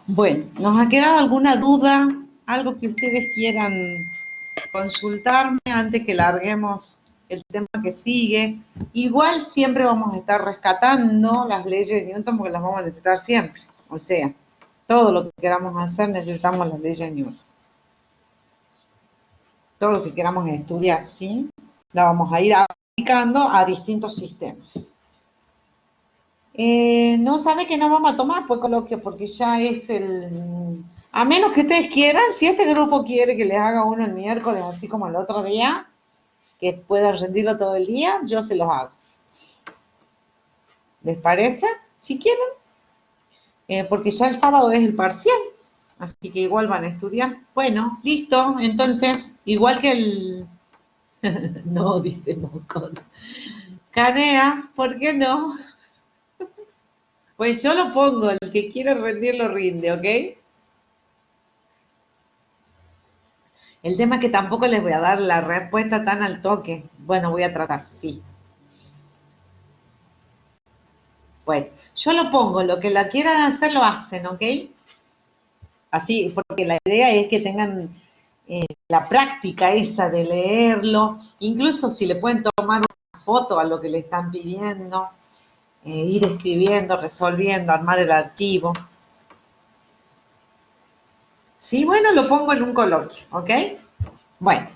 Bueno, ¿nos ha quedado alguna duda? ¿Algo que ustedes quieran consultarme antes que larguemos el tema que sigue? Igual siempre vamos a estar rescatando las leyes de Newton porque las vamos a necesitar siempre. O sea, todo lo que queramos hacer necesitamos las leyes de Newton. Todo lo que queramos estudiar, ¿sí? La vamos a ir aplicando a distintos sistemas. No sabe que no vamos a tomar pues coloquio porque ya es el... A menos que ustedes quieran, si este grupo quiere que les haga uno el miércoles, así como el otro día, que puedan rendirlo todo el día, yo se los hago. ¿Les parece? Si quieren, porque ya el sábado es el parcial, así que igual van a estudiar. Bueno, listo, entonces, igual que el... No, dice Mocos. Canea, ¿por qué no? Pues yo lo pongo, el que quiere rendir lo rinde, ¿ok? El tema es que tampoco les voy a dar la respuesta tan al toque. Bueno, voy a tratar, sí. Bueno, yo lo pongo, lo que la quieran hacer lo hacen, ¿ok? Así, porque la idea es que tengan la práctica esa de leerlo, incluso si le pueden tomar una foto a lo que le están pidiendo, ir escribiendo, resolviendo, armar el archivo. Sí, bueno, lo pongo en un coloquio, ¿ok? Bueno,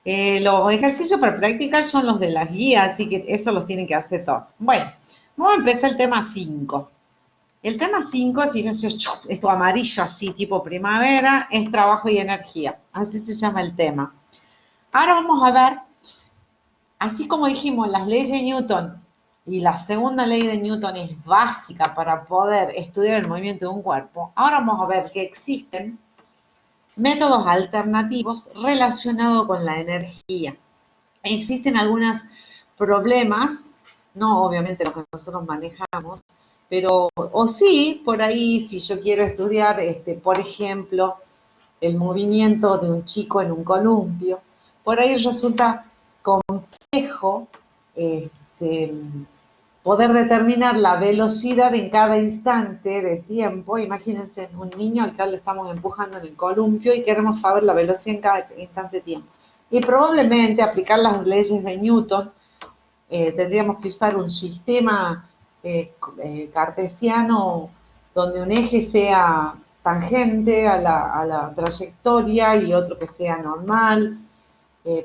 los ejercicios para practicar son los de las guías, así que eso los tienen que hacer todos. Bueno, vamos a empezar el tema 5. El tema 5, fíjense, esto amarillo así, tipo primavera, es trabajo y energía. Así se llama el tema. Ahora vamos a ver, así como dijimos, las leyes de Newton y la segunda ley de Newton es básica para poder estudiar el movimiento de un cuerpo. Ahora vamos a ver que existen métodos alternativos relacionados con la energía. Existen algunos problemas, no obviamente los que nosotros manejamos, pero, o sí, por ahí, si yo quiero estudiar, por ejemplo, el movimiento de un chico en un columpio, por ahí resulta complejo este, poder determinar la velocidad en cada instante de tiempo. Imagínense un niño al cual le estamos empujando en el columpio y queremos saber la velocidad en cada instante de tiempo. Y probablemente aplicar las leyes de Newton, tendríamos que usar un sistema cartesiano donde un eje sea tangente a la trayectoria y otro que sea normal,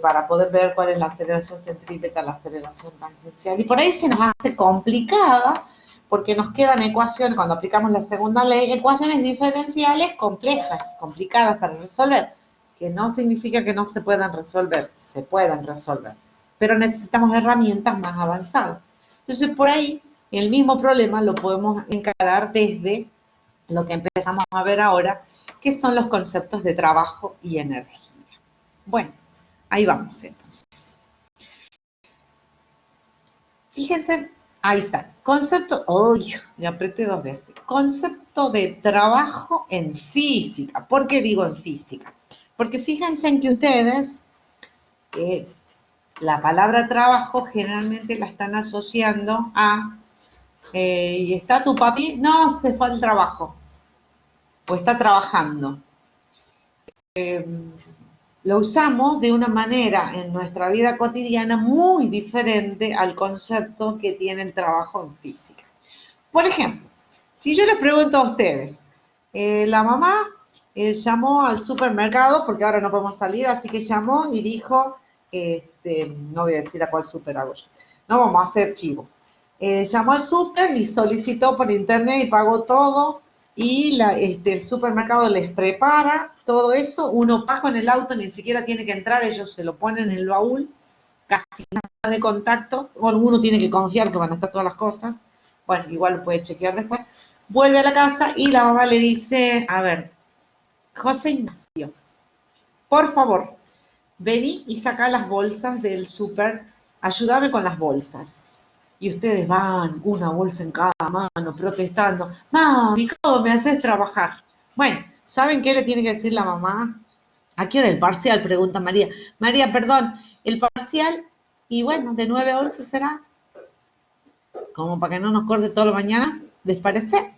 para poder ver cuál es la aceleración centrípeta, la aceleración tangencial. Y por ahí se nos hace complicada, porque nos quedan ecuaciones, cuando aplicamos la segunda ley, ecuaciones diferenciales complejas, complicadas para resolver, que no significa que no se puedan resolver, se pueden resolver, pero necesitamos herramientas más avanzadas. Entonces, por ahí, el mismo problema lo podemos encarar desde lo que empezamos a ver ahora, que son los conceptos de trabajo y energía. Bueno, ahí vamos entonces. Fíjense, ahí está. Concepto, uy, le apreté 2 veces. Concepto de trabajo en física. ¿Por qué digo en física? Porque fíjense en que ustedes, la palabra trabajo generalmente la están asociando a, ¿y está tu papi? No, se fue al trabajo. O está trabajando. Lo usamos de una manera en nuestra vida cotidiana muy diferente al concepto que tiene el trabajo en física. Por ejemplo, si yo les pregunto a ustedes, la mamá llamó al supermercado, porque ahora no podemos salir, así que llamó y dijo, no voy a decir a cuál super hago yo, no vamos a hacer chivo. Llamó al super y solicitó por internet y pagó todo, y el supermercado les prepara todo eso, uno paga en el auto, ni siquiera tiene que entrar, ellos se lo ponen en el baúl, casi nada de contacto, o alguno tiene que confiar que van a estar todas las cosas, bueno, igual lo puede chequear después, vuelve a la casa y la mamá le dice, a ver, José Ignacio, por favor, vení y saca las bolsas del súper, ayúdame con las bolsas. Y ustedes van, una bolsa en cada mano, protestando, mami, ¿cómo me haces trabajar? Bueno, ¿saben qué le tiene que decir la mamá? ¿A qué hora el parcial? Pregunta María. María, perdón, el parcial, y bueno, de 9 a 11 será, como para que no nos corte toda la mañana, ¿les parece?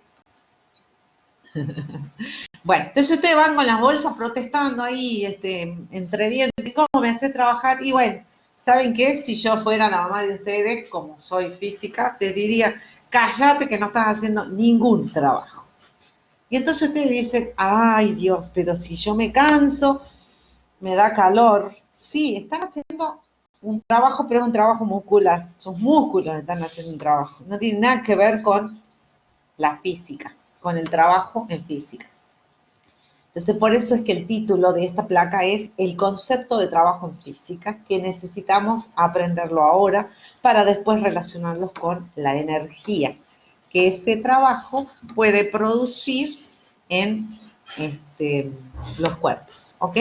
Bueno, entonces ustedes van con las bolsas protestando ahí, entre dientes, ¿cómo me hace trabajar? Y bueno, ¿saben qué? Si yo fuera la mamá de ustedes, como soy física, les diría, cállate que no estás haciendo ningún trabajo. Y entonces ustedes dicen, ay Dios, pero si yo me canso, me da calor. Sí, están haciendo un trabajo, pero es un trabajo muscular. Sus músculos están haciendo un trabajo. No tiene nada que ver con la física, con el trabajo en física. Entonces, por eso es que el título de esta placa es El concepto de trabajo en física, que necesitamos aprenderlo ahora para después relacionarlos con la energía que ese trabajo puede producir en los cuerpos, ¿ok?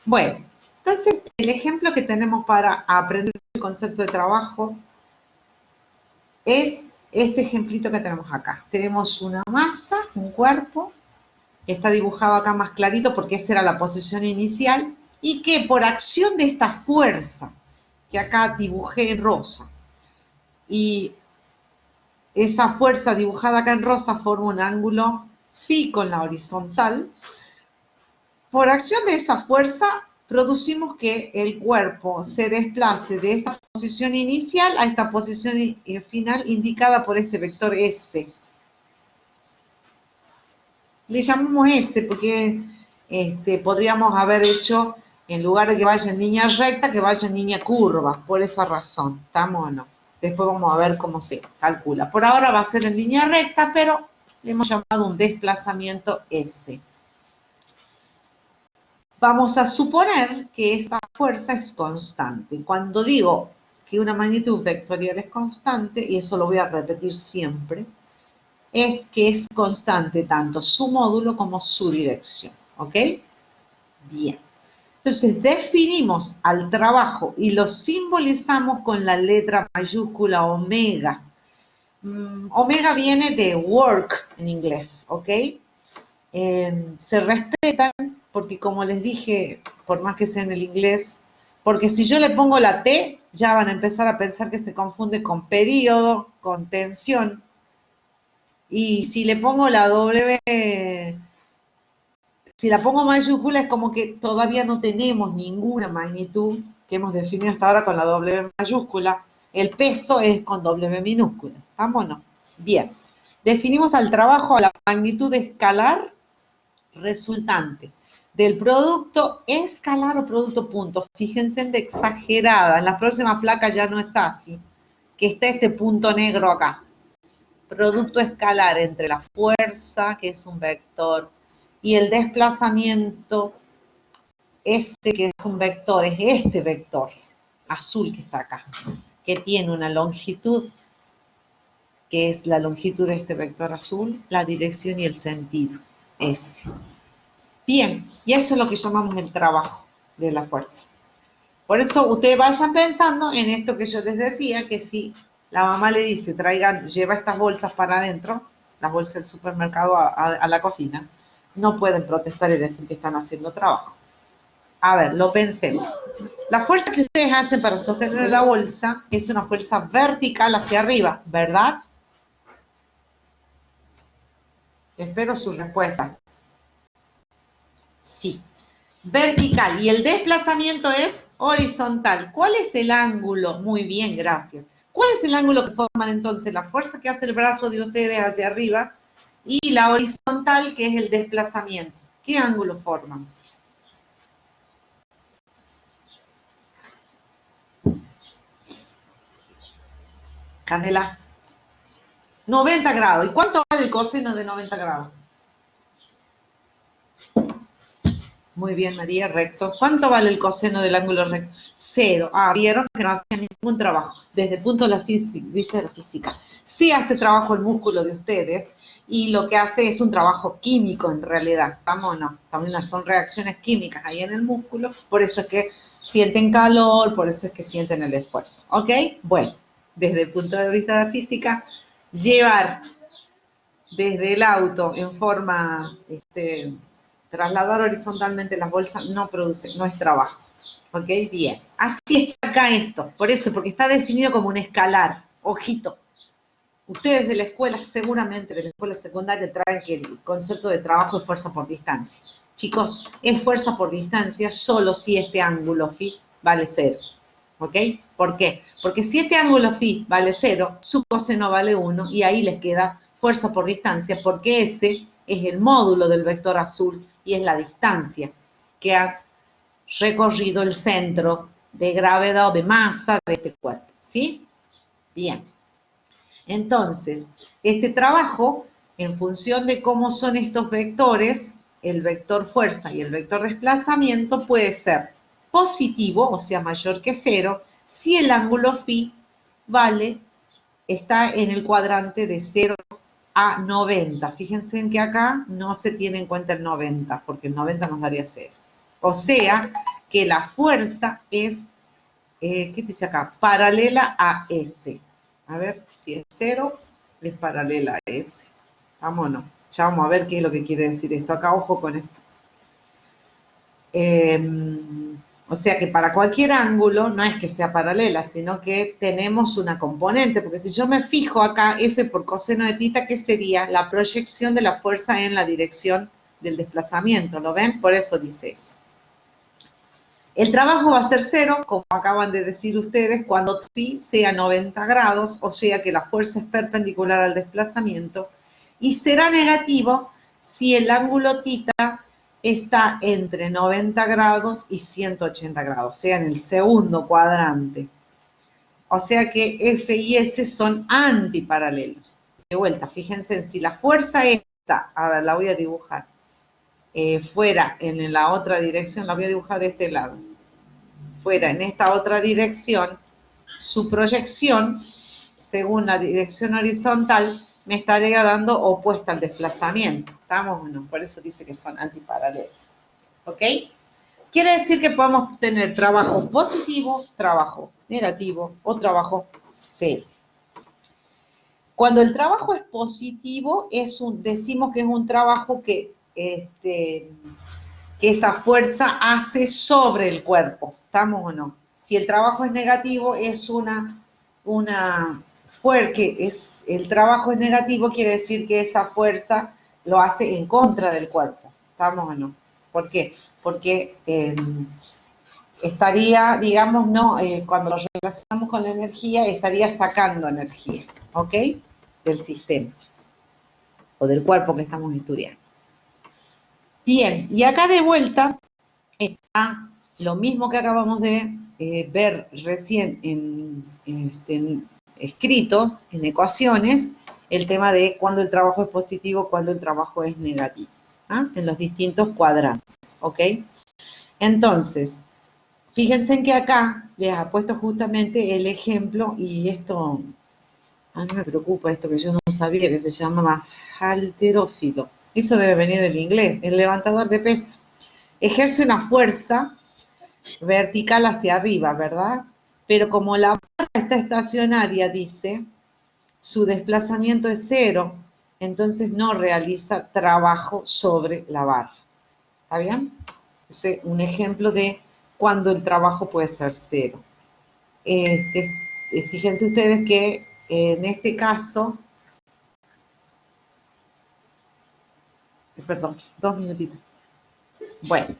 Bueno, entonces el ejemplo que tenemos para aprender el concepto de trabajo es este ejemplito que tenemos acá. Tenemos una masa, un cuerpo, que está dibujado acá más clarito porque esa era la posición inicial, y que por acción de esta fuerza que acá dibujé en rosa, y esa fuerza dibujada acá en rosa forma un ángulo phi con la horizontal, por acción de esa fuerza producimos que el cuerpo se desplace de esta posición inicial a esta posición final indicada por este vector S. Le llamamos S porque podríamos haber hecho, en lugar de que vaya en línea recta, que vaya en línea curva, por esa razón, ¿estamos o no? Después vamos a ver cómo se calcula. Por ahora va a ser en línea recta, pero le hemos llamado un desplazamiento S. Vamos a suponer que esta fuerza es constante. Cuando digo que una magnitud vectorial es constante, y eso lo voy a repetir siempre, es que es constante tanto su módulo como su dirección, ¿ok? Bien. Entonces definimos al trabajo y lo simbolizamos con la letra mayúscula omega. Omega viene de work en inglés, ¿ok? Se respetan porque, como les dije, por más que sea en el inglés, porque si yo le pongo la T, ya van a empezar a pensar que se confunde con periodo, con tensión. Y si le pongo la W, si la pongo mayúscula, es como que todavía no tenemos ninguna magnitud que hemos definido hasta ahora con la W mayúscula. El peso es con W minúscula. ¿Estamos o no? Bien. Definimos al trabajo a la magnitud escalar resultante del producto escalar o producto punto. Fíjense en de exagerada. En las próximas placas ya no está así. Que está este punto negro acá. Producto escalar entre la fuerza, que es un vector, y el desplazamiento, este que es un vector, es este vector azul que está acá, que tiene una longitud, que es la longitud de este vector azul, la dirección y el sentido, ese. Bien, y eso es lo que llamamos el trabajo de la fuerza. Por eso ustedes vayan pensando en esto que yo les decía, que si la mamá le dice, traigan, lleva estas bolsas para adentro, las bolsas del supermercado a la cocina, no pueden protestar y decir que están haciendo trabajo. A ver, lo pensemos. La fuerza que ustedes hacen para sostener la bolsa es una fuerza vertical hacia arriba, ¿verdad? Espero su respuesta. Sí. Vertical. Y el desplazamiento es horizontal. ¿Cuál es el ángulo? Muy bien, gracias. ¿Cuál es el ángulo que forman entonces la fuerza que hace el brazo de ustedes hacia arriba y la horizontal que es el desplazamiento? ¿Qué ángulo forman? Candela. 90 grados. ¿Y cuánto vale el coseno de 90 grados? Muy bien, María, recto. ¿Cuánto vale el coseno del ángulo recto? Cero. Ah, vieron que no hace ningún trabajo. Desde el punto de vista de la física. Sí hace trabajo el músculo de ustedes y lo que hace es un trabajo químico en realidad. ¿Estamos o no? También son reacciones químicas ahí en el músculo. Por eso es que sienten calor, por eso es que sienten el esfuerzo. ¿Ok? Bueno, desde el punto de vista de la física, llevar desde el auto en forma, trasladar horizontalmente las bolsas no produce, no es trabajo. ¿Ok? Bien. Así está acá esto. Por eso, porque está definido como un escalar. Ojito. Ustedes de la escuela, seguramente de la escuela secundaria, traen que el concepto de trabajo es fuerza por distancia. Chicos, es fuerza por distancia solo si este ángulo phi vale 0. ¿Ok? ¿Por qué? Porque si este ángulo phi vale 0, su coseno vale 1 y ahí les queda fuerza por distancia porque ese es el módulo del vector azul y es la distancia que ha recorrido el centro de gravedad o de masa de este cuerpo. ¿Sí? Bien. Entonces, este trabajo, en función de cómo son estos vectores, el vector fuerza y el vector desplazamiento puede ser positivo, o sea, mayor que 0, si el ángulo phi está en el cuadrante de 0 a 90. Fíjense en que acá no se tiene en cuenta el 90, porque el 90 nos daría 0. O sea, que la fuerza es, ¿qué dice acá? Paralela a S. A ver, si es 0, es paralela a S. Vámonos. Ya vamos a ver qué es lo que quiere decir esto. Acá, ojo con esto. O sea que para cualquier ángulo no es que sea paralela, sino que tenemos una componente, porque si yo me fijo acá, F por coseno de tita, ¿qué sería? La proyección de la fuerza en la dirección del desplazamiento, ¿lo ven? Por eso dice eso. El trabajo va a ser 0, como acaban de decir ustedes, cuando phi sea 90 grados, o sea que la fuerza es perpendicular al desplazamiento, y será negativo si el ángulo tita está entre 90 grados y 180 grados, o sea, en el segundo cuadrante. O sea que F y S son antiparalelos. De vuelta, fíjense en si la fuerza esta, a ver, la voy a dibujar, fuera en la otra dirección, la voy a dibujar de este lado, fuera en esta otra dirección, su proyección, según la dirección horizontal, me estaría dando opuesta al desplazamiento. ¿Estamos o no? Por eso dice que son antiparalelos. ¿Ok? Quiere decir que podemos tener trabajo positivo, trabajo negativo o trabajo cero. Cuando el trabajo es positivo, decimos que es un trabajo que esa fuerza hace sobre el cuerpo. ¿Estamos o no? Si el trabajo es negativo, es el trabajo es negativo, quiere decir que esa fuerza lo hace en contra del cuerpo. ¿Estamos o no? ¿Por qué? Porque estaría, digamos, cuando lo relacionamos con la energía, estaría sacando energía, ¿ok? Del sistema o del cuerpo que estamos estudiando. Bien, y acá de vuelta está lo mismo que acabamos de ver recién en escritos, en ecuaciones, el tema de cuando el trabajo es positivo, cuando el trabajo es negativo, ¿ah? En los distintos cuadrantes, ¿ok? Entonces, fíjense en que acá les ha puesto justamente el ejemplo, y esto, a mí me preocupa esto que yo no sabía, que se llamaba halterófilo. Eso debe venir del inglés, el levantador de pesas. Ejerce una fuerza vertical hacia arriba, ¿verdad? Pero como la barra está estacionaria, dice, su desplazamiento es 0, entonces no realiza trabajo sobre la barra. ¿Está bien? Ese es un ejemplo de cuando el trabajo puede ser 0. Fíjense ustedes que en este caso, perdón, 2 minutitos. Bueno,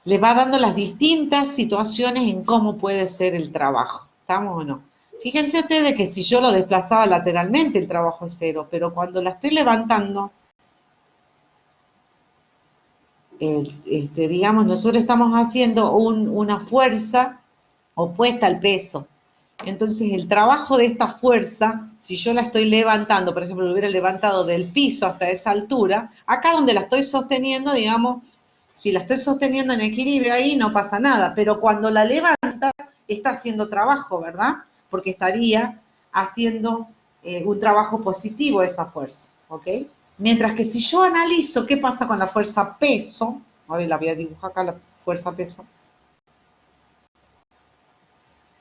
le va dando las distintas situaciones en cómo puede ser el trabajo. ¿Estamos o no? Fíjense ustedes que si yo lo desplazaba lateralmente, el trabajo es 0, pero cuando la estoy levantando, digamos, nosotros estamos haciendo una fuerza opuesta al peso. Entonces, el trabajo de esta fuerza, si yo la estoy levantando, por ejemplo, lo hubiera levantado del piso hasta esa altura, acá donde la estoy sosteniendo, digamos, si la estoy sosteniendo en equilibrio ahí, no pasa nada, pero cuando la levanta, está haciendo trabajo, ¿verdad? Porque estaría haciendo un trabajo positivo esa fuerza, ¿ok? Mientras que si yo analizo qué pasa con la fuerza peso, a ver, la voy a dibujar acá, la fuerza peso,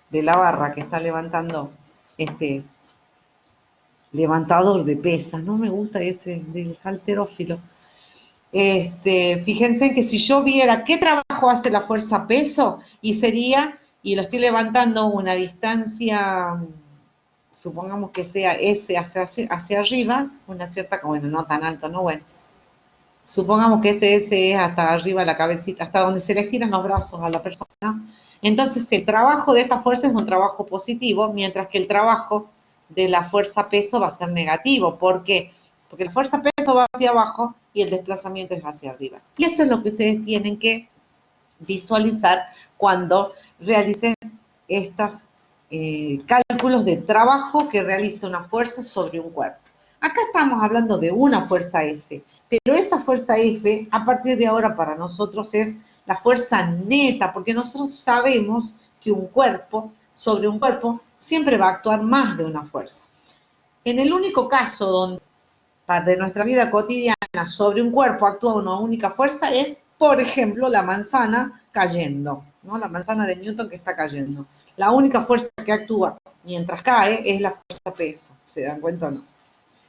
de la barra que está levantando este levantador de pesas, no me gusta ese del halterófilo. Fíjense que si yo viera qué trabajo hace la fuerza peso, y lo estoy levantando una distancia supongamos que sea S hacia arriba, una cierta, bueno, no tan alto, ¿no? Bueno, supongamos que este S es hasta arriba la cabecita, hasta donde se le estiran los brazos a la persona. Entonces, el trabajo de esta fuerza es un trabajo positivo, mientras que el trabajo de la fuerza peso va a ser negativo. ¿Por qué? Porque la fuerza peso va hacia abajo y el desplazamiento es hacia arriba. Y eso es lo que ustedes tienen que visualizar cuando realicen estos cálculos de trabajo que realiza una fuerza sobre un cuerpo. Acá estamos hablando de una fuerza F, pero esa fuerza F, a partir de ahora para nosotros es la fuerza neta, porque nosotros sabemos que un cuerpo sobre un cuerpo siempre va a actuar más de una fuerza. En el único caso donde de nuestra vida cotidiana sobre un cuerpo actúa una única fuerza es, por ejemplo, la manzana cayendo, ¿no? La manzana de Newton que está cayendo. La única fuerza que actúa mientras cae es la fuerza peso, ¿se dan cuenta o no?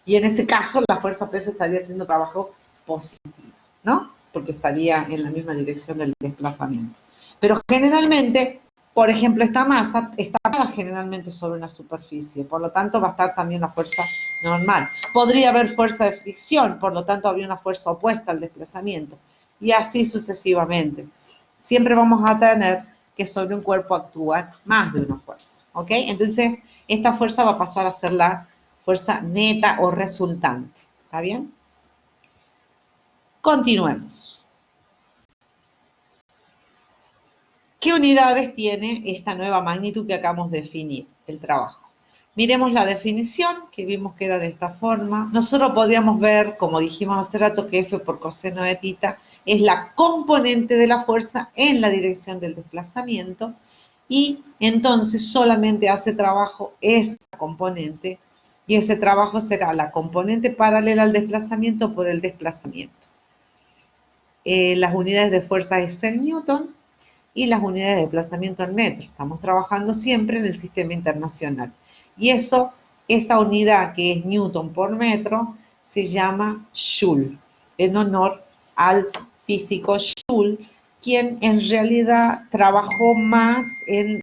Y en ese caso la fuerza peso estaría haciendo trabajo positivo, ¿no? Porque estaría en la misma dirección del desplazamiento. Pero generalmente, por ejemplo, esta masa está generalmente sobre una superficie, por lo tanto va a estar también la fuerza normal. Podría haber fuerza de fricción, por lo tanto habría una fuerza opuesta al desplazamiento. Y así sucesivamente. Siempre vamos a tener que sobre un cuerpo actúan más de una fuerza, ¿ok? Entonces, esta fuerza va a pasar a ser la fuerza neta o resultante. ¿Está bien? Continuemos. ¿Qué unidades tiene esta nueva magnitud que acabamos de definir? El trabajo. Miremos la definición, que vimos que era de esta forma. Nosotros podríamos ver, como dijimos hace rato, que F por coseno de tita es la componente de la fuerza en la dirección del desplazamiento y entonces solamente hace trabajo esa componente y ese trabajo será la componente paralela al desplazamiento por el desplazamiento. Las unidades de fuerza es el newton y las unidades de desplazamiento en metros. Estamos trabajando siempre en el sistema internacional. Y esa unidad que es newton por metro se llama joule, en honor al físico Joule, quien en realidad trabajó más en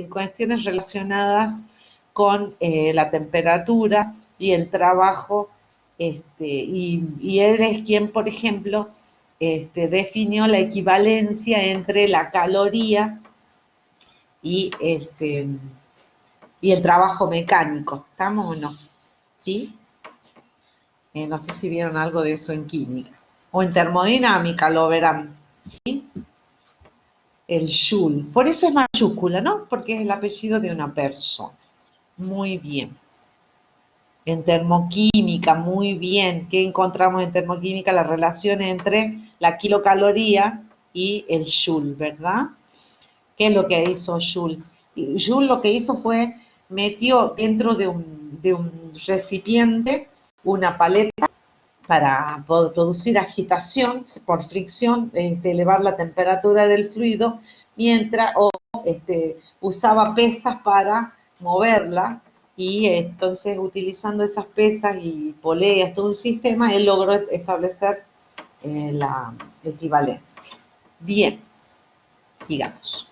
cuestiones relacionadas con la temperatura y el trabajo, y él es quien, por ejemplo, definió la equivalencia entre la caloría y el trabajo mecánico. ¿Estamos o no? ¿Sí? No sé si vieron algo de eso en química. O en termodinámica lo verán. ¿Sí? El Joule. Por eso es mayúscula, ¿no? Porque es el apellido de una persona. Muy bien. En termoquímica, muy bien. ¿Qué encontramos en termoquímica? La relación entre la kilocaloría y el Joule, ¿verdad? ¿Qué es lo que hizo Joule? Joule lo que hizo fue, metió dentro de un recipiente una paleta para producir agitación por fricción, elevar la temperatura del fluido, mientras usaba pesas para moverla, y entonces utilizando esas pesas y poleas, todo un sistema, él logró establecer la equivalencia. Bien, sigamos.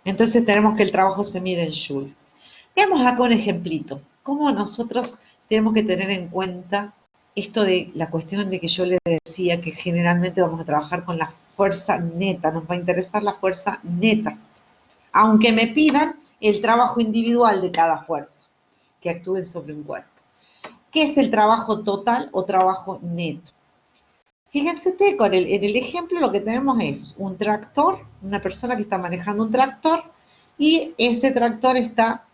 Entonces tenemos que el trabajo se mide en Joule. Veamos acá un ejemplito. Cómo nosotros tenemos que tener en cuenta esto de la cuestión de que yo les decía que generalmente vamos a trabajar con la fuerza neta. Nos va a interesar la fuerza neta. Aunque me pidan el trabajo individual de cada fuerza que actúen sobre un cuerpo. ¿Qué es el trabajo total o trabajo neto? Fíjense ustedes, en el ejemplo lo que tenemos es un tractor, una persona que está manejando un tractor, y ese tractor está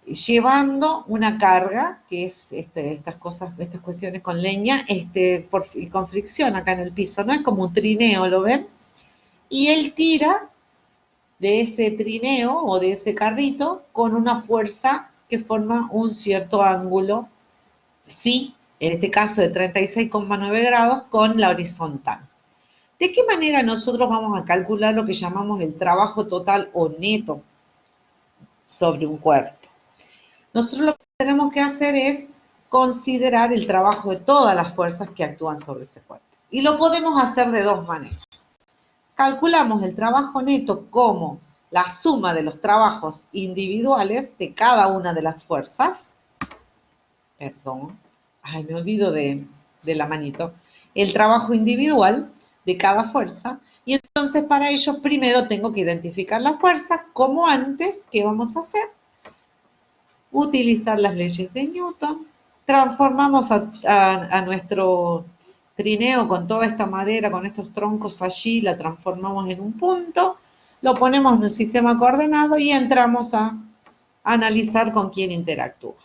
llevando una carga, que es estas cuestiones con leña, con fricción acá en el piso, ¿no? Es como un trineo, ¿lo ven? Y él tira de ese trineo o de ese carrito con una fuerza que forma un cierto ángulo phi, en este caso de 36,9 grados, con la horizontal. ¿De qué manera nosotros vamos a calcular lo que llamamos el trabajo total o neto sobre un cuerpo? Nosotros lo que tenemos que hacer es considerar el trabajo de todas las fuerzas que actúan sobre ese cuerpo. Y lo podemos hacer de dos maneras. Calculamos el trabajo neto como la suma de los trabajos individuales de cada una de las fuerzas. Perdón, ay, me olvido de la manito. El trabajo individual de cada fuerza. Y entonces para ello primero tengo que identificar la fuerza, como antes. ¿Qué vamos a hacer? Utilizar las leyes de Newton. Transformamos a nuestro trineo con toda esta madera, con estos troncos allí, la transformamos en un punto, lo ponemos en un sistema coordenado y entramos a analizar con quién interactúa.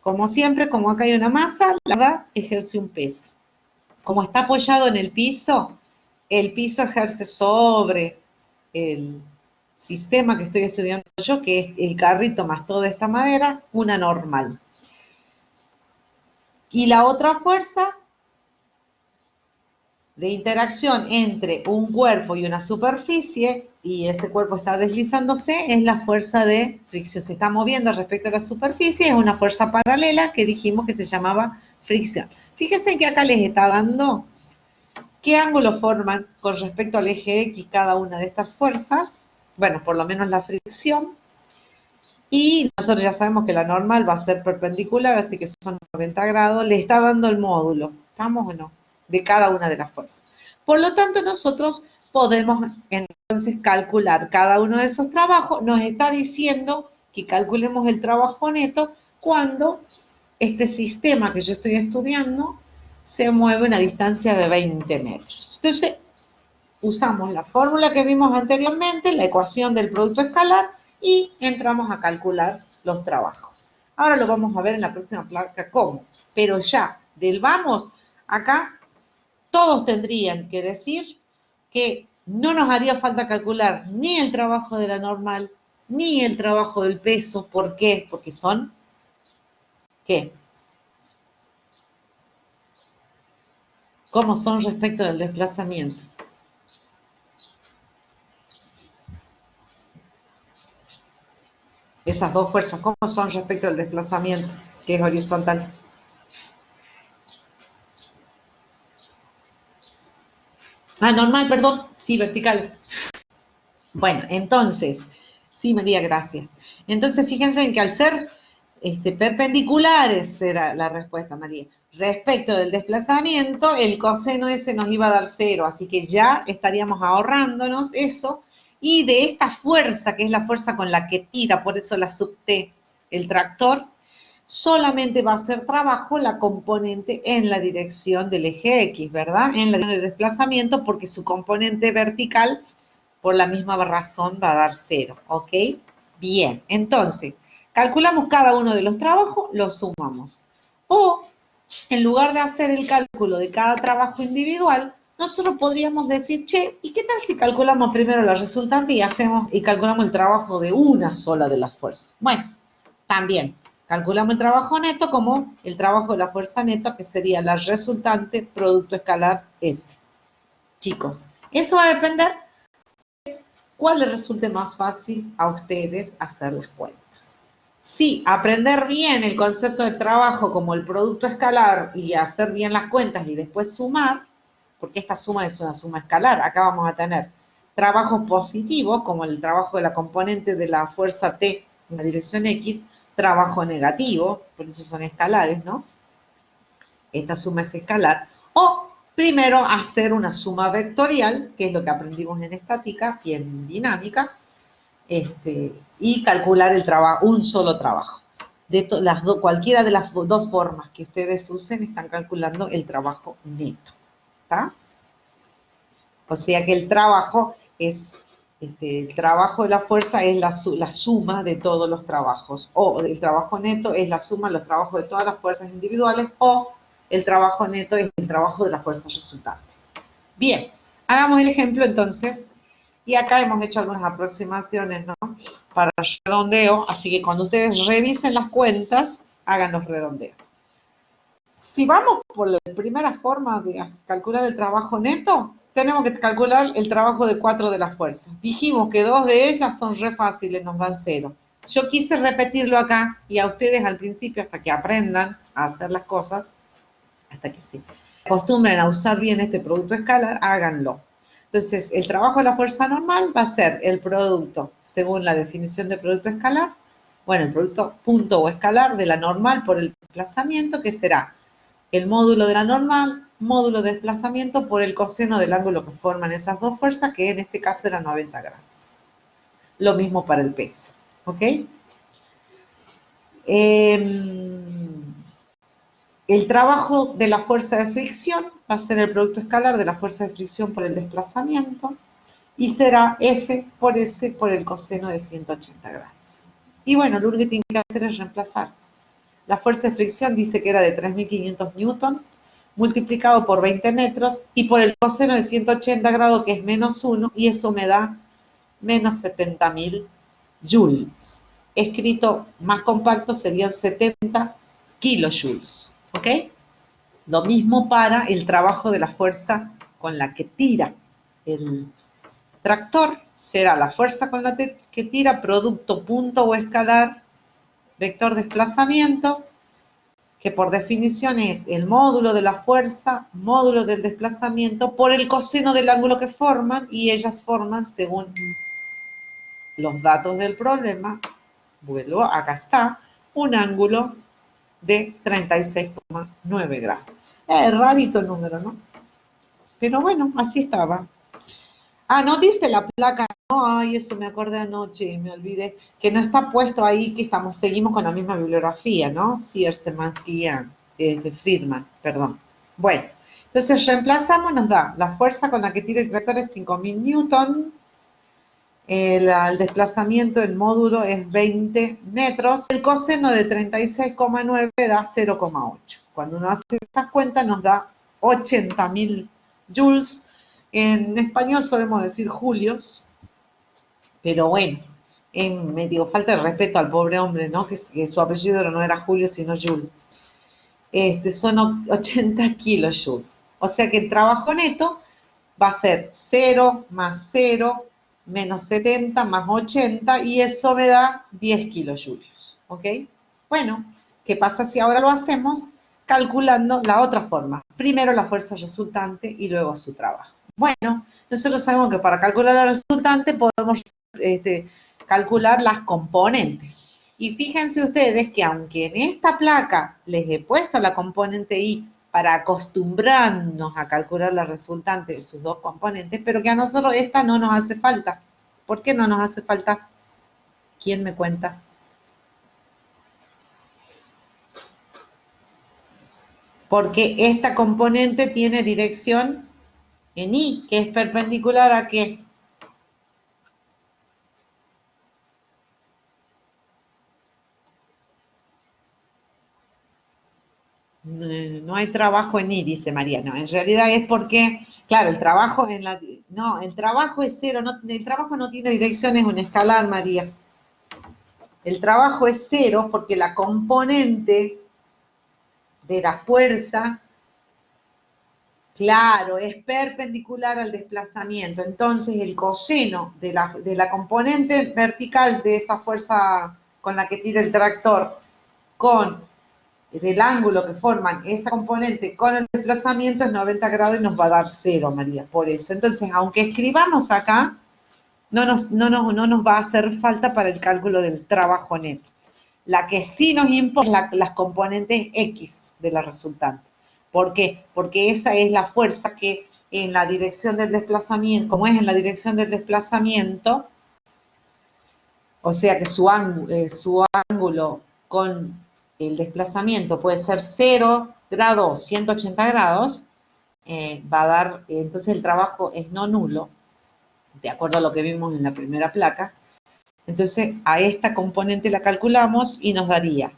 Como siempre, como acá hay una masa, la masa ejerce un peso. Como está apoyado en el piso ejerce sobre el sistema que estoy estudiando yo, que es el carrito más toda esta madera, una normal. Y la otra fuerza de interacción entre un cuerpo y una superficie, y ese cuerpo está deslizándose, es la fuerza de fricción. Se está moviendo respecto a la superficie, es una fuerza paralela que dijimos que se llamaba fricción. Fíjense que acá les está dando qué ángulo forman con respecto al eje X cada una de estas fuerzas. Bueno, por lo menos la fricción. Y nosotros ya sabemos que la normal va a ser perpendicular, así que son 90 grados. Le está dando el módulo, ¿estamos o no? De cada una de las fuerzas. Por lo tanto, nosotros podemos entonces calcular cada uno de esos trabajos. Nos está diciendo que calculemos el trabajo neto cuando este sistema que yo estoy estudiando se mueve a una distancia de 20 metros. Entonces, usamos la fórmula que vimos anteriormente, la ecuación del producto escalar, y entramos a calcular los trabajos. Ahora lo vamos a ver en la próxima placa cómo, pero ya del vamos, acá todos tendrían que decir que no nos haría falta calcular ni el trabajo de la normal, ni el trabajo del peso. ¿Por qué? Porque son, ¿qué? ¿Cómo son respecto del desplazamiento? Esas dos fuerzas, ¿cómo son respecto al desplazamiento, que es horizontal? Ah, normal, perdón. Sí, vertical. Bueno, entonces, sí, María, gracias. Entonces, fíjense en que al ser perpendiculares, era la respuesta, María, respecto del desplazamiento, el coseno ese nos iba a dar 0, así que ya estaríamos ahorrándonos eso. Y de esta fuerza, que es la fuerza con la que tira, por eso la subté, el tractor, solamente va a hacer trabajo la componente en la dirección del eje X, ¿verdad? En la dirección del desplazamiento, porque su componente vertical, por la misma razón, va a dar 0, ¿ok? Bien, entonces, calculamos cada uno de los trabajos, los sumamos. O, en lugar de hacer el cálculo de cada trabajo individual, nosotros podríamos decir, che, ¿y qué tal si calculamos primero la resultante y calculamos el trabajo de una sola de las fuerzas? Bueno, también calculamos el trabajo neto como el trabajo de la fuerza neto, que sería la resultante producto escalar S. Chicos, eso va a depender de cuál les resulte más fácil a ustedes hacer las cuentas. Sí, aprender bien el concepto de trabajo como el producto escalar y hacer bien las cuentas y después sumar, porque esta suma es una suma escalar. Acá vamos a tener trabajos positivos, como el trabajo de la componente de la fuerza T en la dirección X, trabajo negativo, por eso son escalares, ¿no? Esta suma es escalar. O primero hacer una suma vectorial, que es lo que aprendimos en estática y en dinámica, y calcular el trabajo, un solo trabajo. Cualquiera de las dos formas que ustedes usen están calculando el trabajo neto. ¿Está? O sea que el trabajo es, el trabajo de la fuerza es la suma de todos los trabajos. O el trabajo neto es la suma de los trabajos de todas las fuerzas individuales. O el trabajo neto es el trabajo de las fuerzas resultantes. Bien, hagamos el ejemplo entonces. Y acá hemos hecho algunas aproximaciones, ¿no? Para el redondeo. Así que cuando ustedes revisen las cuentas, hagan los redondeos. Si vamos por la primera forma de calcular el trabajo neto, tenemos que calcular el trabajo de 4 de las fuerzas. Dijimos que 2 de ellas son re fáciles, nos dan 0. Yo quise repetirlo acá y a ustedes al principio, hasta que aprendan a hacer las cosas, hasta que se acostumbren a usar bien este producto escalar, háganlo. Entonces, el trabajo de la fuerza normal va a ser el producto, según la definición de producto escalar, bueno, el producto punto o escalar de la normal por el desplazamiento, que será el módulo de la normal, módulo de desplazamiento por el coseno del ángulo que forman esas dos fuerzas, que en este caso era 90 grados. Lo mismo para el peso, ¿ok? El trabajo de la fuerza de fricción va a ser el producto escalar de la fuerza de fricción por el desplazamiento y será F por S por el coseno de 180 grados. Y bueno, lo único que tiene que hacer es reemplazar. La fuerza de fricción dice que era de 3.500 newton multiplicado por 20 metros y por el coseno de 180 grados que es menos 1 y eso me da menos 70.000 joules. Escrito más compacto serían 70 kilojoules. ¿Ok? Lo mismo para el trabajo de la fuerza con la que tira el tractor. Será la fuerza con la que tira, producto punto o escalar, vector desplazamiento, que por definición es el módulo de la fuerza, módulo del desplazamiento, por el coseno del ángulo que forman, y ellas forman, según los datos del problema, vuelvo, acá está, un ángulo de 36,9 grados. Es rarito el número, ¿no? Pero bueno, así estaba. Ah, no dice la placa, no, ay, eso me acordé anoche, me olvidé, que no está puesto ahí que seguimos con la misma bibliografía, ¿no? Sears, Szymanski, de Friedman, perdón. Bueno, entonces reemplazamos, nos da la fuerza con la que tira el tractor es 5.000 newton, el desplazamiento del módulo es 20 metros, el coseno de 36,9 da 0,8. Cuando uno hace estas cuentas nos da 80.000 joules. En español solemos decir julios, pero bueno, me digo, falta de respeto al pobre hombre, ¿no? Que su apellido no era Julio, sino Jules. Son 80 kilojoules. O sea que el trabajo neto va a ser 0 más 0 menos 70 más 80 y eso me da 10 kilojoules. ¿Ok? Bueno, ¿qué pasa si ahora lo hacemos calculando la otra forma? Primero la fuerza resultante y luego su trabajo. Bueno, nosotros sabemos que para calcular la resultante podemos calcular las componentes. Y fíjense ustedes que aunque en esta placa les he puesto la componente I para acostumbrarnos a calcular la resultante de sus dos componentes, pero que a nosotros esta no nos hace falta. ¿Por qué no nos hace falta? ¿Quién me cuenta? Porque esta componente tiene dirección en I, que es perpendicular a ¿qué? No hay trabajo en I, dice María. No, en realidad es porque, claro, el trabajo no, el trabajo es cero, no, el trabajo no tiene dirección, es un escalar, María. El trabajo es cero porque la componente de la fuerza, claro, es perpendicular al desplazamiento. Entonces, el coseno de la componente vertical de esa fuerza con la que tira el tractor con del ángulo que forman esa componente con el desplazamiento es 90 grados y nos va a dar 0, María, por eso. Entonces, aunque escribamos acá, no nos va a hacer falta para el cálculo del trabajo neto. La que sí nos importa es las componentes X de la resultante. ¿Por qué? Porque esa es la fuerza que en la dirección del desplazamiento, como es en la dirección del desplazamiento, o sea que su ángulo con el desplazamiento puede ser 0 grados o 180 grados, va a dar, entonces el trabajo es no nulo, de acuerdo a lo que vimos en la primera placa. Entonces a esta componente la calculamos y nos daría,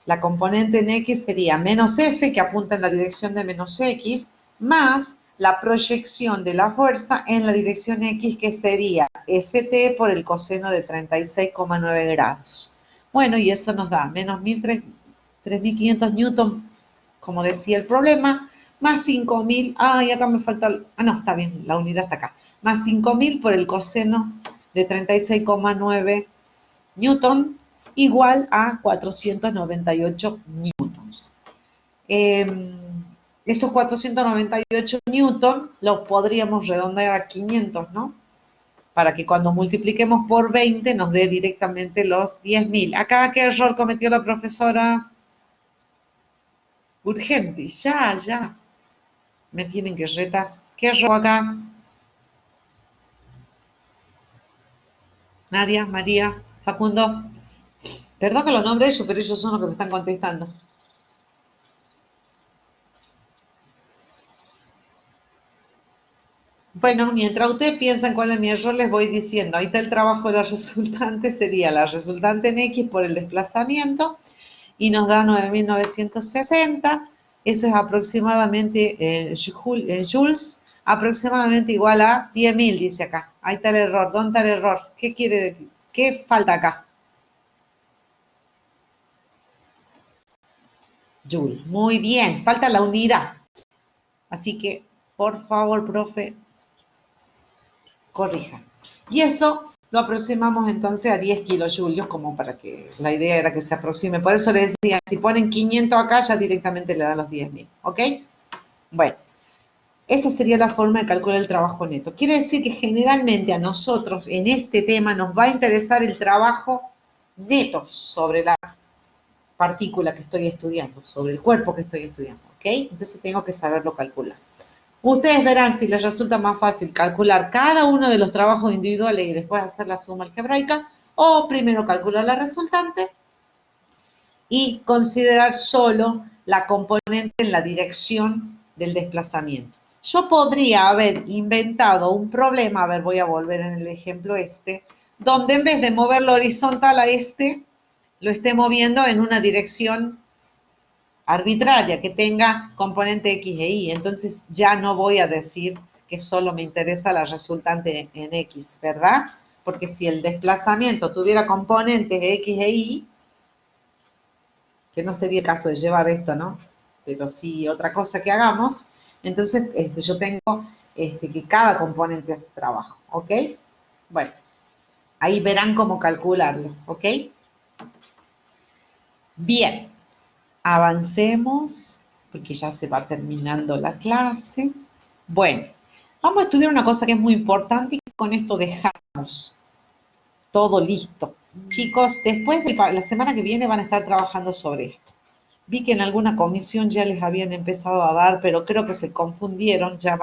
la componente en X sería menos F, que apunta en la dirección de menos X, más la proyección de la fuerza en la dirección X, que sería Ft por el coseno de 36,9 grados. Bueno, y eso nos da menos 3.500 newton, como decía el problema, más 5.000, y acá me falta, no, está bien, la unidad está acá, más 5.000 por el coseno de 36,9 newton, igual a 498 newtons. Esos 498 newton los podríamos redondear a 500, ¿no? Para que cuando multipliquemos por 20 nos dé directamente los 10.000. Acá, ¿qué error cometió la profesora? Urgente, ya. Me tienen que retar. ¿Qué error acá? Nadia, María, Facundo. Perdón que los nombre ellos, pero ellos son los que me están contestando. Bueno, mientras ustedes piensan cuál es mi error, les voy diciendo. Ahí está el trabajo de la resultante, sería la resultante en X por el desplazamiento, y nos da 9.960. Eso es aproximadamente, en joules, aproximadamente igual a 10.000, dice acá. Ahí está el error. ¿Dónde está el error? ¿Qué quiere decir? ¿Qué falta acá? Joule. Muy bien, falta la unidad. Así que, por favor, profe, corrija. Y eso lo aproximamos entonces a 10 kilojulios, como para que la idea era que se aproxime. Por eso les decía, si ponen 500 acá, ya directamente le dan los 10.000. ¿Ok? Bueno, esa sería la forma de calcular el trabajo neto. Quiere decir que generalmente a nosotros en este tema nos va a interesar el trabajo neto sobre la partícula que estoy estudiando, sobre el cuerpo que estoy estudiando. ¿Ok? Entonces tengo que saberlo calcular. Ustedes verán si les resulta más fácil calcular cada uno de los trabajos individuales y después hacer la suma algebraica, o primero calcular la resultante y considerar solo la componente en la dirección del desplazamiento. Yo podría haber inventado un problema, a ver, voy a volver en el ejemplo este, donde en vez de moverlo horizontal a este, lo esté moviendo en una dirección arbitraria, que tenga componente X e Y. Entonces ya no voy a decir que solo me interesa la resultante en X, ¿verdad? Porque si el desplazamiento tuviera componentes X e Y, que no sería el caso de llevar esto, ¿no? Pero sí otra cosa que hagamos, entonces yo tengo que cada componente hace trabajo, ¿ok? Bueno, ahí verán cómo calcularlo, ¿ok? Bien, avancemos, porque ya se va terminando la clase. Bueno, vamos a estudiar una cosa que es muy importante y con esto dejamos todo listo. Chicos, después de la semana que viene van a estar trabajando sobre esto. Vi que en alguna comisión ya les habían empezado a dar, pero creo que se confundieron, ya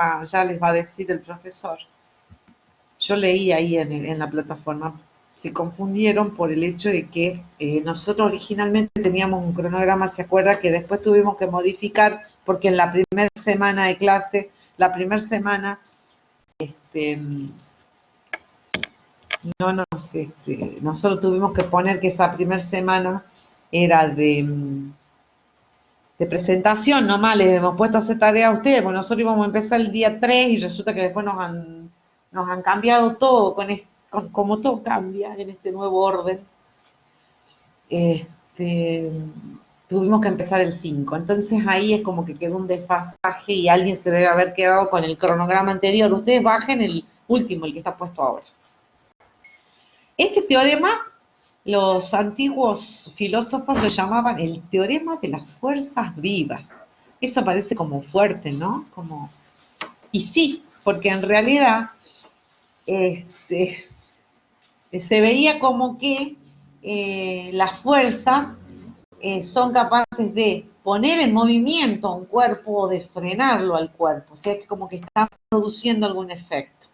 les va a decir el profesor. Yo leí ahí en la plataforma, se confundieron por el hecho de que nosotros originalmente teníamos un cronograma, ¿se acuerda? Que después tuvimos que modificar porque en la primera semana de clase, nosotros tuvimos que poner que esa primera semana era de presentación, nomás les hemos puesto a hacer tarea a ustedes, porque nosotros íbamos a empezar el día 3 y resulta que después nos han cambiado todo, como todo cambia en este nuevo orden. Tuvimos que empezar el 5, entonces ahí es como que quedó un desfasaje y alguien se debe haber quedado con el cronograma anterior. Ustedes bajen el último, el que está puesto ahora. Este teorema, los antiguos filósofos lo llamaban el teorema de las fuerzas vivas. Eso parece como fuerte, ¿no? Y sí, porque en realidad se veía como que las fuerzas son capaces de poner en movimiento a un cuerpo o de frenarlo al cuerpo, o sea que como que está produciendo algún efecto.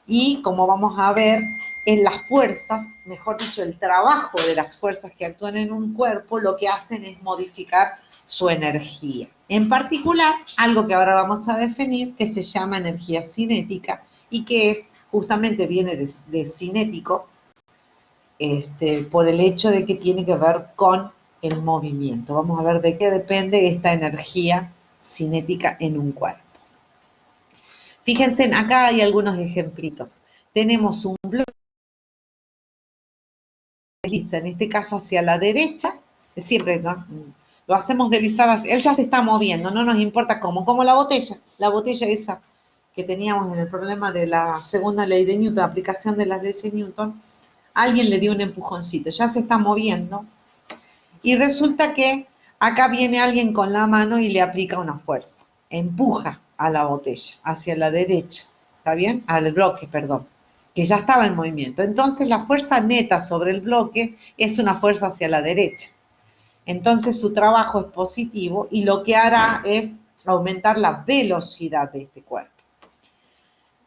Y como vamos a ver, en las fuerzas, mejor dicho, el trabajo de las fuerzas que actúan en un cuerpo, lo que hacen es modificar su energía. En particular, algo que ahora vamos a definir, que se llama energía cinética, y que es, justamente viene de cinético, por el hecho de que tiene que ver con el movimiento. Vamos a ver de qué depende esta energía cinética en un cuerpo. Fíjense, acá hay algunos ejemplitos. Tenemos un bloque que desliza, en este caso hacia la derecha, siempre ¿no? Lo hacemos deslizar hacia, él ya se está moviendo, no nos importa cómo, como la botella esa que teníamos en el problema de la segunda ley de Newton, aplicación de las leyes de Newton, alguien le dio un empujoncito, ya se está moviendo, y resulta que acá viene alguien con la mano y le aplica una fuerza. empuja a la botella hacia la derecha, ¿está bien? Al bloque, perdón, que ya estaba en movimiento. Entonces la fuerza neta sobre el bloque es una fuerza hacia la derecha. Entonces su trabajo es positivo y lo que hará es aumentar la velocidad de este cuerpo.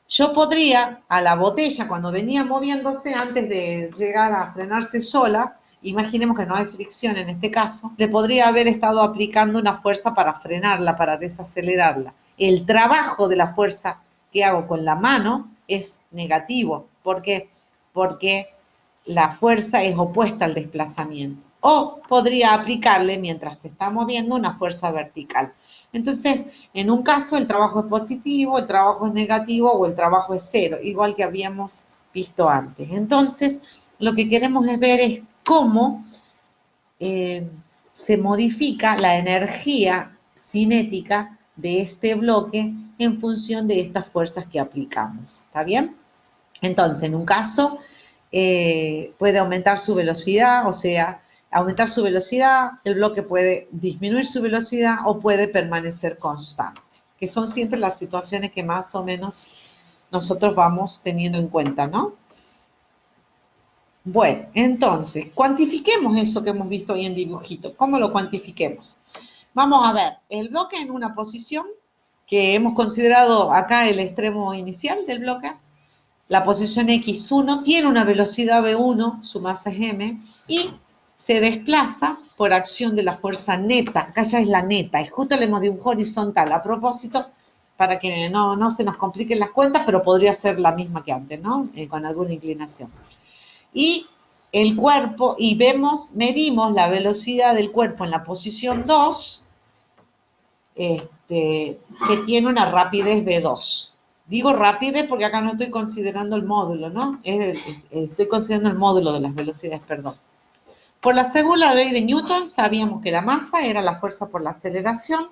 Yo podría, a la botella, cuando venía moviéndose, antes de llegar a frenarse sola, imaginemos que no hay fricción en este caso, le podría haber estado aplicando una fuerza para frenarla, para desacelerarla. El trabajo de la fuerza que hago con la mano es negativo. ¿Por qué? Porque la fuerza es opuesta al desplazamiento. O podría aplicarle, mientras se está moviendo, una fuerza vertical. Entonces, en un caso el trabajo es positivo, el trabajo es negativo o el trabajo es cero, igual que habíamos visto antes. Entonces, lo que queremos ver es cómo se modifica la energía cinética de este bloque en función de estas fuerzas que aplicamos. ¿Está bien? Entonces, en un caso, puede aumentar su velocidad, o sea, aumentar su velocidad, el bloque puede disminuir su velocidad o puede permanecer constante, que son siempre las situaciones que más o menos nosotros vamos teniendo en cuenta, ¿no? Bueno, entonces, cuantifiquemos eso que hemos visto hoy en dibujito. ¿Cómo lo cuantifiquemos? Vamos a ver, el bloque en una posición que hemos considerado acá el extremo inicial del bloque. La posición X1 tiene una velocidad V1, su masa es m, y se desplaza por acción de la fuerza neta. Acá ya es la neta, y justo le hemos de un horizontal a propósito, para que no se nos compliquen las cuentas, pero podría ser la misma que antes, ¿no? Con alguna inclinación. Y el cuerpo, y medimos la velocidad del cuerpo en la posición 2, que tiene una rapidez V2. Digo rapidez porque acá no estoy considerando el módulo, ¿no? Estoy considerando el módulo de las velocidades, perdón. Por la segunda ley de Newton sabíamos que la masa era la fuerza por la aceleración.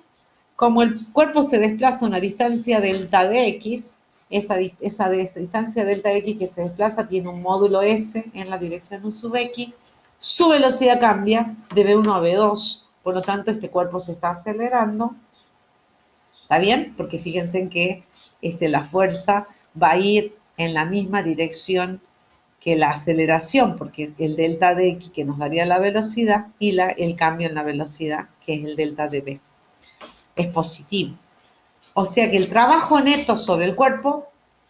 Como el cuerpo se desplaza a una distancia delta de x, esa distancia delta de x que se desplaza tiene un módulo s en la dirección u sub x, su velocidad cambia de v1 a v2, por lo tanto este cuerpo se está acelerando. ¿Está bien? Porque fíjense en que la fuerza va a ir en la misma dirección que la aceleración, porque el delta de x que nos daría la velocidad y el cambio en la velocidad, que es el delta de v, es positivo. O sea que el trabajo neto sobre el cuerpo,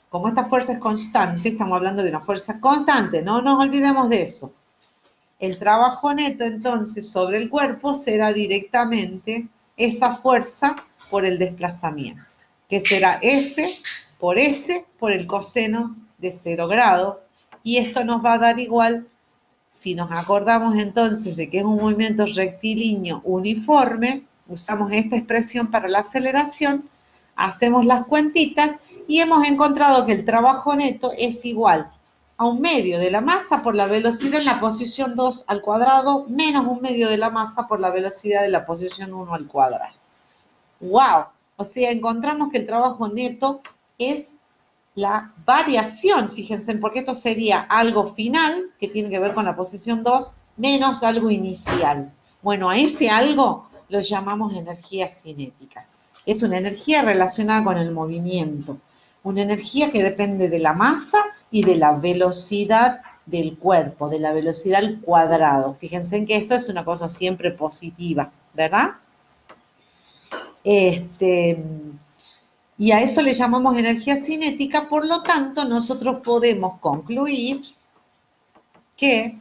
como esta fuerza es constante, estamos hablando de una fuerza constante, no nos olvidemos de eso. El trabajo neto entonces sobre el cuerpo será directamente esa fuerza por el desplazamiento, que será F por S por el coseno de 0 grado, y esto nos va a dar igual, si nos acordamos entonces de que es un movimiento rectilíneo uniforme, usamos esta expresión para la aceleración, hacemos las cuentitas y hemos encontrado que el trabajo neto es igual a un medio de la masa por la velocidad en la posición 2 al cuadrado menos un medio de la masa por la velocidad de la posición 1 al cuadrado. ¡Wow! O sea, encontramos que el trabajo neto es la variación, fíjense, porque esto sería algo final, que tiene que ver con la posición 2, menos algo inicial. Bueno, a ese algo lo llamamos energía cinética. Es una energía relacionada con el movimiento, una energía que depende de la masa y de la velocidad del cuerpo, de la velocidad al cuadrado. Fíjense en que esto es una cosa siempre positiva, ¿verdad? Y a eso le llamamos energía cinética, por lo tanto, nosotros podemos concluir que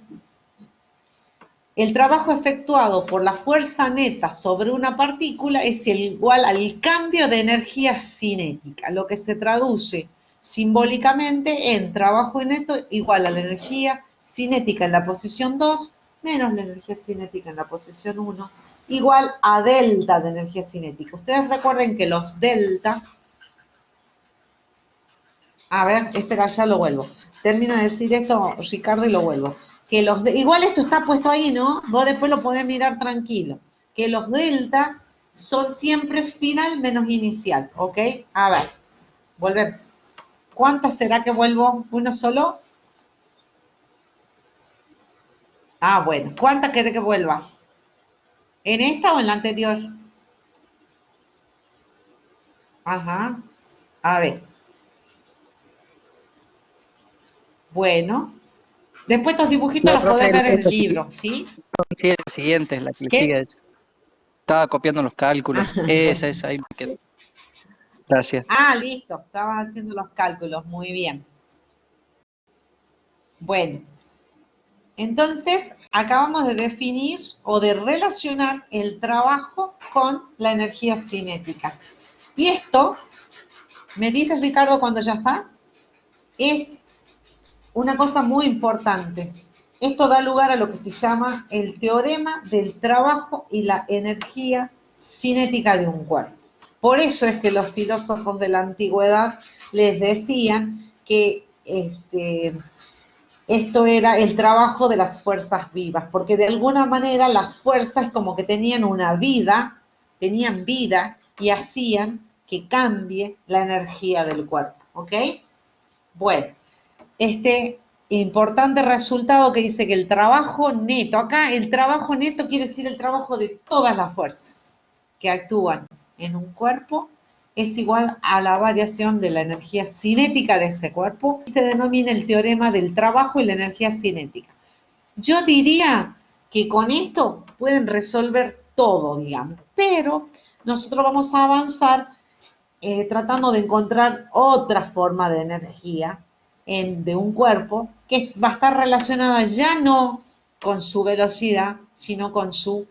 el trabajo efectuado por la fuerza neta sobre una partícula es igual al cambio de energía cinética, lo que se traduce simbólicamente en trabajo neto igual a la energía cinética en la posición 2 menos la energía cinética en la posición 1 igual a delta de energía cinética. Ustedes recuerden que los delta... A ver, espera, ya lo vuelvo. Termino de decir esto, Ricardo, y lo vuelvo. Igual esto está puesto ahí, ¿no? Vos después lo podés mirar tranquilo. Que los delta son siempre final menos inicial, ¿ok? A ver, volvemos. ¿Cuántas será que vuelvo? ¿Uno solo? Ah, bueno. ¿Cuántas querés que vuelva? ¿En esta o en la anterior? Ajá. A ver. Bueno. Después estos dibujitos No, los podés profe, ver en el esta sí, libro, ¿sí? sí, la siguiente es la que le ¿Qué? sigue. Estaba copiando los cálculos. Esa, ahí me quedó. Gracias. Ah, listo. Estaba haciendo los cálculos. Muy bien. Bueno. Entonces, acabamos de definir o de relacionar el trabajo con la energía cinética. Y esto, me dices Ricardo cuando ya está, es una cosa muy importante. Esto da lugar a lo que se llama el teorema del trabajo y la energía cinética de un cuerpo. Por eso es que los filósofos de la antigüedad les decían que esto era el trabajo de las fuerzas vivas, porque de alguna manera las fuerzas como que tenían vida y hacían que cambie la energía del cuerpo, ¿ok? Bueno, este importante resultado que dice que el trabajo neto, acá el trabajo neto quiere decir el trabajo de todas las fuerzas que actúan en un cuerpo es igual a la variación de la energía cinética de ese cuerpo. Se denomina el teorema del trabajo y la energía cinética. Yo diría que con esto pueden resolver todo, digamos, pero nosotros vamos a avanzar tratando de encontrar otra forma de energía de un cuerpo que va a estar relacionada ya no con su velocidad, sino con su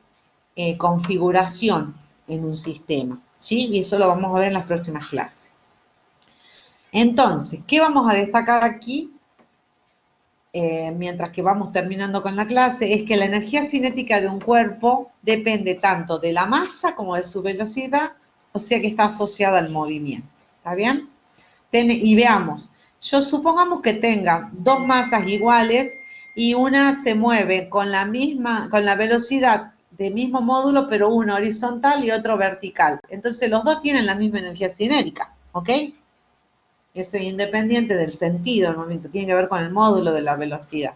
configuración en un sistema. ¿Sí? Y eso lo vamos a ver en las próximas clases. Entonces, ¿qué vamos a destacar aquí? Mientras que vamos terminando con la clase, es que la energía cinética de un cuerpo depende tanto de la masa como de su velocidad, o sea que está asociada al movimiento. ¿Está bien? Y veamos, yo supongamos que tenga dos masas iguales y una se mueve con la velocidad del mismo módulo, pero uno horizontal y otro vertical. Entonces los dos tienen la misma energía cinética, ¿ok? Eso es independiente del sentido del movimiento, tiene que ver con el módulo de la velocidad.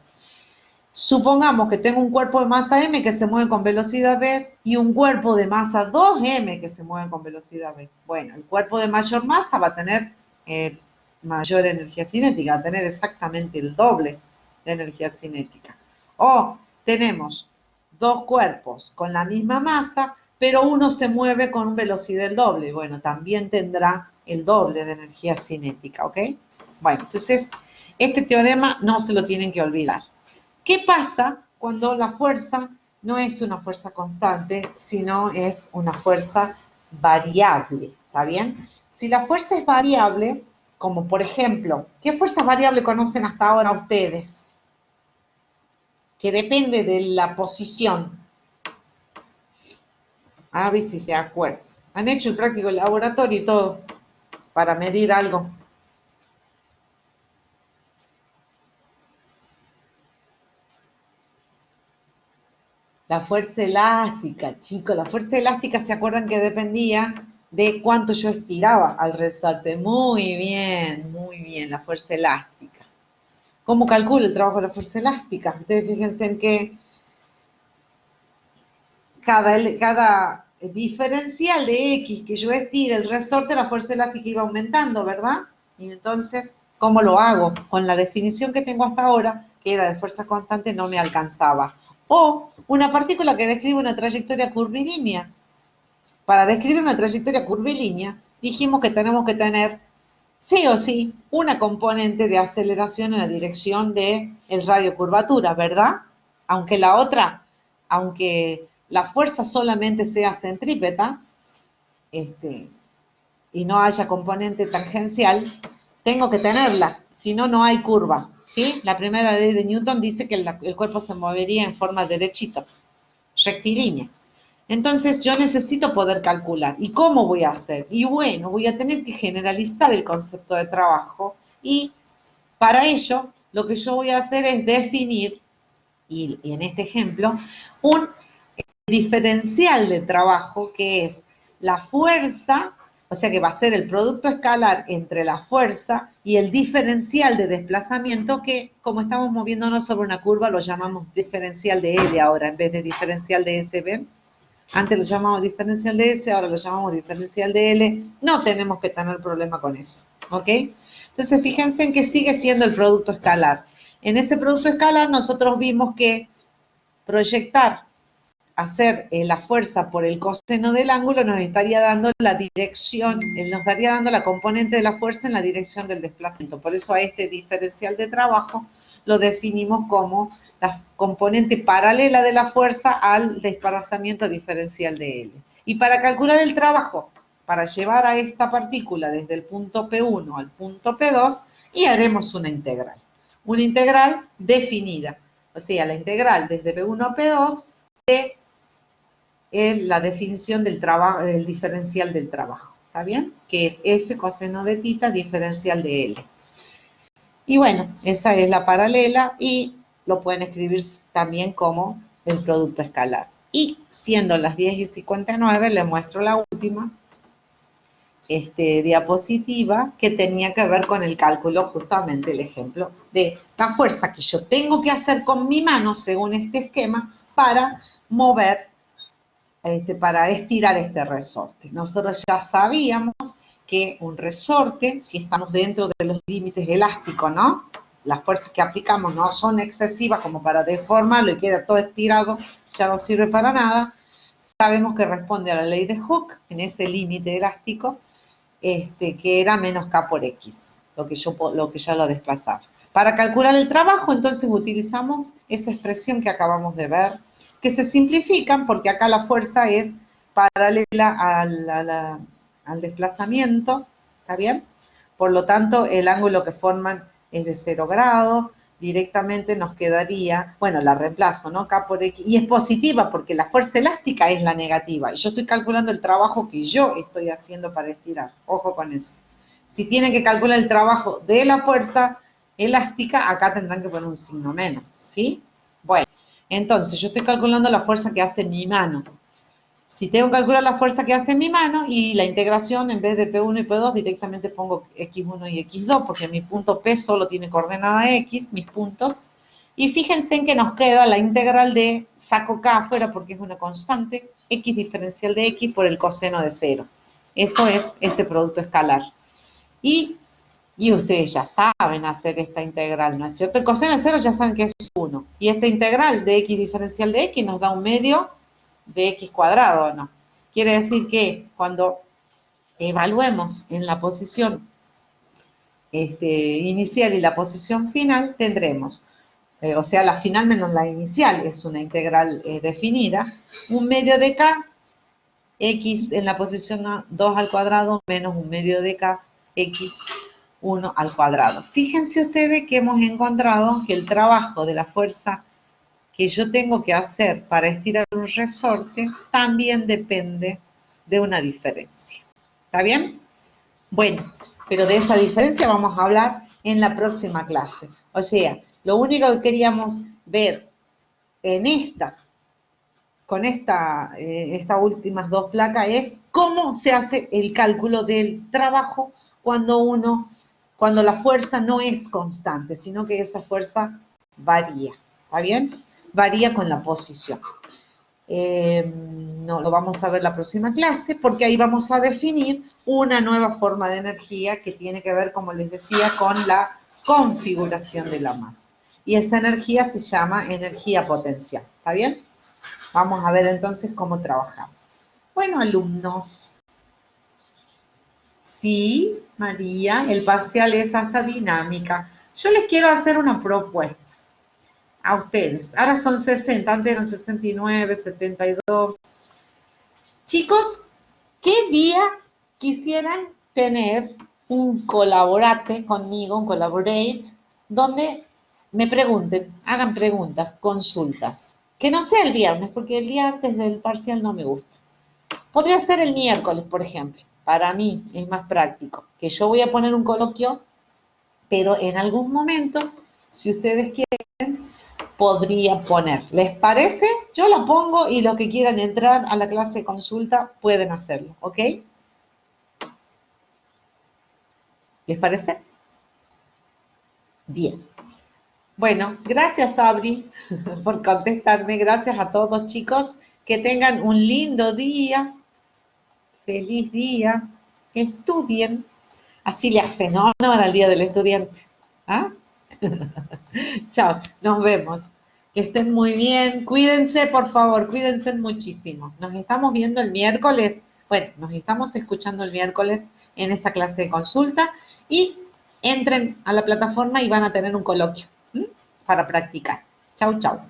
Supongamos que tengo un cuerpo de masa m que se mueve con velocidad v y un cuerpo de masa 2m que se mueve con velocidad v. Bueno, el cuerpo de mayor masa va a tener mayor energía cinética, va a tener exactamente el doble de energía cinética. O tenemos dos cuerpos con la misma masa, pero uno se mueve con velocidad del doble. Bueno, también tendrá el doble de energía cinética, ¿ok? Bueno, entonces, este teorema no se lo tienen que olvidar. ¿Qué pasa cuando la fuerza no es una fuerza constante, sino es una fuerza variable? ¿Está bien? Si la fuerza es variable, como por ejemplo, ¿qué fuerzas variables conocen hasta ahora ustedes? Que depende de la posición. A ver si se acuerdan. Han hecho el práctico del laboratorio y todo para medir algo. La fuerza elástica, chicos, la fuerza elástica, ¿se acuerdan que dependía de cuánto yo estiraba al resorte? Muy bien, la fuerza elástica. ¿Cómo calculo el trabajo de la fuerza elástica? Ustedes fíjense en que cada diferencial de X que yo estire el resorte, la fuerza elástica iba aumentando, ¿verdad? Y entonces, ¿cómo lo hago? Con la definición que tengo hasta ahora, que era de fuerza constante, no me alcanzaba. O una partícula que describe una trayectoria curvilínea. Para describir una trayectoria curvilínea, dijimos que tenemos que tener sí o sí una componente de aceleración en la dirección del radio curvatura, ¿verdad? Aunque la otra, aunque la fuerza solamente sea centrípeta, y no haya componente tangencial, tengo que tenerla, si no, no hay curva, ¿sí? La primera ley de Newton dice que el cuerpo se movería en forma derechita, rectilínea. Entonces yo necesito poder calcular. ¿Y cómo voy a hacer? Y bueno, voy a tener que generalizar el concepto de trabajo y para ello lo que yo voy a hacer es definir, y en este ejemplo, un diferencial de trabajo que es la fuerza, o sea que va a ser el producto escalar entre la fuerza y el diferencial de desplazamiento que como estamos moviéndonos sobre una curva lo llamamos diferencial de L ahora en vez de diferencial de S, ¿ven? Antes lo llamamos diferencial de S, ahora lo llamamos diferencial de L. No tenemos que tener problema con eso, ¿ok? Entonces, fíjense en que sigue siendo el producto escalar. En ese producto escalar nosotros vimos que proyectar, hacer la fuerza por el coseno del ángulo nos estaría dando la dirección, nos estaría dando la componente de la fuerza en la dirección del desplazamiento. Por eso a este diferencial de trabajo lo definimos como la componente paralela de la fuerza al desplazamiento diferencial de L. Y para calcular el trabajo, para llevar a esta partícula desde el punto P1 al punto P2, y haremos una integral definida. O sea, la integral desde P1 a P2 de la definición del trabajo, del diferencial del trabajo, ¿está bien? Que es F coseno de tita diferencial de L. Y bueno, esa es la paralela y lo pueden escribir también como el producto escalar. Y siendo las 10:59, le muestro la última diapositiva que tenía que ver con el cálculo, justamente el ejemplo de la fuerza que yo tengo que hacer con mi mano, según este esquema, para mover, para estirar este resorte. Nosotros ya sabíamos que un resorte, si estamos dentro de los límites elásticos, ¿no? Las fuerzas que aplicamos no son excesivas como para deformarlo y queda todo estirado, ya no sirve para nada. Sabemos que responde a la ley de Hooke en ese límite elástico, que era menos K por X, lo que ya lo desplazaba. Para calcular el trabajo, entonces utilizamos esa expresión que acabamos de ver, que se simplifican porque acá la fuerza es paralela al desplazamiento, ¿está bien? Por lo tanto, el ángulo que forman es de 0 grados, directamente nos quedaría, bueno, la reemplazo, ¿no? K por X, y es positiva porque la fuerza elástica es la negativa, y yo estoy calculando el trabajo que yo estoy haciendo para estirar, ojo con eso. Si tienen que calcular el trabajo de la fuerza elástica, acá tendrán que poner un signo menos, ¿sí? Bueno, entonces yo estoy calculando la fuerza que hace mi mano. Si tengo que calcular la fuerza que hace mi mano y la integración, en vez de P1 y P2, directamente pongo X1 y X2, porque mi punto P solo tiene coordenada X, mis puntos. Y fíjense en que nos queda la integral de, saco K afuera porque es una constante, X diferencial de X por el coseno de 0. Eso es este producto escalar. Y ustedes ya saben hacer esta integral, ¿no es cierto? El coseno de 0 ya saben que es 1. Y esta integral de X diferencial de X nos da un medio de X cuadrado, ¿no? Quiere decir que cuando evaluemos en la posición inicial y la posición final, tendremos, o sea, la final menos la inicial, es una integral definida, un medio de K, X en la posición 2 al cuadrado, menos un medio de K, X 1 al cuadrado. Fíjense ustedes que hemos encontrado que el trabajo de la fuerza que yo tengo que hacer para estirar un resorte también depende de una diferencia. ¿Está bien? Bueno, pero de esa diferencia vamos a hablar en la próxima clase. O sea, lo único que queríamos ver en con estas últimas dos placas es cómo se hace el cálculo del trabajo cuando la fuerza no es constante, sino que esa fuerza varía. ¿Está bien? Varía con la posición. No lo vamos a ver la próxima clase porque ahí vamos a definir una nueva forma de energía que tiene que ver, como les decía, con la configuración de la masa. Y esta energía se llama energía potencial. ¿Está bien? Vamos a ver entonces cómo trabajamos. Bueno, alumnos. Sí, María, el parcial es hasta dinámica. Yo les quiero hacer una propuesta a ustedes. Ahora son 60, antes eran 69, 72. Chicos, ¿qué día quisieran tener un colaborate conmigo, un collaborate, donde me pregunten, hagan preguntas, consultas? Que no sea el viernes, porque el día antes del parcial no me gusta. Podría ser el miércoles, por ejemplo. Para mí es más práctico. Que yo voy a poner un coloquio, pero en algún momento, si ustedes quieren, podría poner. ¿Les parece? Yo lo pongo y los que quieran entrar a la clase de consulta pueden hacerlo, ¿ok? ¿Les parece? Bien. Bueno, gracias, Abri, por contestarme. Gracias a todos, chicos. Que tengan un lindo día. Feliz día. Que estudien. Así le hacen honor al Día del Estudiante. ¿Ah? Chao, nos vemos. Que estén muy bien. Cuídense, por favor, cuídense muchísimo. Nos estamos viendo el miércoles. Bueno, nos estamos escuchando el miércoles en esa clase de consulta y entren a la plataforma y van a tener un coloquio, ¿m? Para practicar. Chau, chau.